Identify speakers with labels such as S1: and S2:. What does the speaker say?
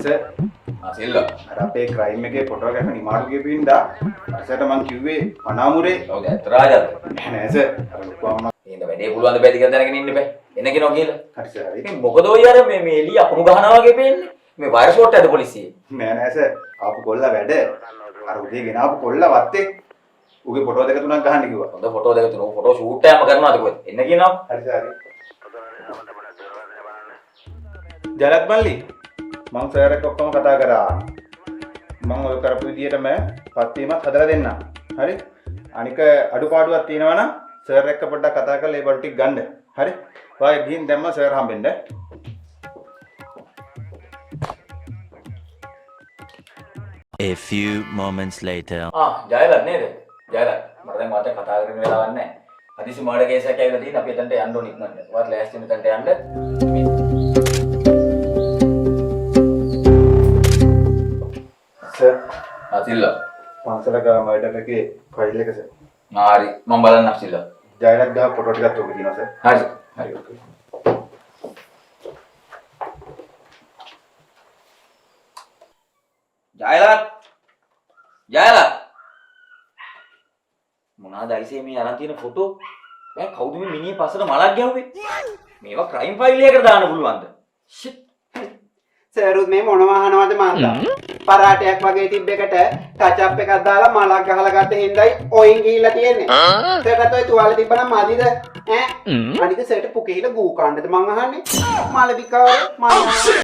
S1: Sir
S2: Silva.
S1: අර අපේ crime එකේ ෆොටෝ එකක් නිමාඩු ගෙපින්දා අරසට මං කිව්වේ අනාමුරේ
S2: ඔව් ඇත්ත රාජාද?
S1: නෑ සර් අර ලොකුවම
S2: එහෙනම් වැඩේ පුළුවන් ද බැරි කියලා දැනගෙන ඉන්න බෑ. එන්න කියනවා කියලා.
S1: හරි සර් හරි
S2: ඉතින් මොකද ඔය අර මේ එළිය අකුණු ගහනවා වගේ පේන්නේ. මේ වයර් ෂෝට් ඇද පොලිසියේ.
S1: නෑ නෑ සර් ආපු කොල්ලා වැඩ අර උදේ ගෙන ආපු කොල්ලා වත්තේ උගේ ෆොටෝ දෙක තුනක් ගහන්න කිව්වා
S2: හොඳ ෆොටෝ දෙක තුන ෆොටෝ ෂූට් එකක්ම කරනවාද කොහෙද? එන්න කියනවා.
S1: හරි සර් හරි ජලත් මල්ලි මං සර් එක්ක ඔක්කොම කතා කරා මං ඔය කරපු විදියටම පත්වීමත් හදලා දෙන්නම් හරි අනික අඩුපාඩුවක් තියෙනවා නම් සර් එක්ක පොඩ්ඩක් කතා කරලා ඒ බඩු ටික ගන්න හරි වායි ගිහින් දැම්ම සර් හම්බෙන්න
S3: A few moments later.
S2: Jayalath නේද? ජයලත් මට දැන් වාට කතා කරන්න වෙලාවක් නැහැ. හදිසි මර්ඩර් කේස් එකක් ඇවිල්ලා තියෙන අපි එතනට යන්න ඕන ඉක්මනට. වාට ලෑස්ති වෙන්න එතනට යන්න.
S1: සර්
S2: සිල්වා.
S1: පන්සලක මර්ඩර් එකේ ෆයිල් එක සර්
S2: හරි මම බලන්නම් සිල්වා.
S1: ජයලත් ගහ ෆොටෝ ටිකක් ඔක තියෙනවා සර්
S2: හරි. හරි
S1: ඕකේ
S2: ජයලත් මොනවාද අයිසේ මේ අරන් තියෙන ෆොටෝ? දැන් කවුද මේ මිනිහ පස්සට මලක් ගැහුවේ? මේවා ක්‍රයිම් ෆයිල් එකකට දාන්න පුළුවන්ද? ෂිට්.
S4: සරුත් මේ මොනවා අහනවද මන්දා පරාටයක් වගේ තිබ්බ එකට ටච් අප් එකක් දාලා මලක් ගහලා ගත්ත හින්දායි ඔයින් ගිහිල්ලා තියෙන්නේ. සර්ටත් ඔය තුවාලේ තිබ්බනම් මදිද ඈ අනික සර්ට පුකේහිලා ගූ කාණ්ඩද මං අහන්නේ මල විකාර මං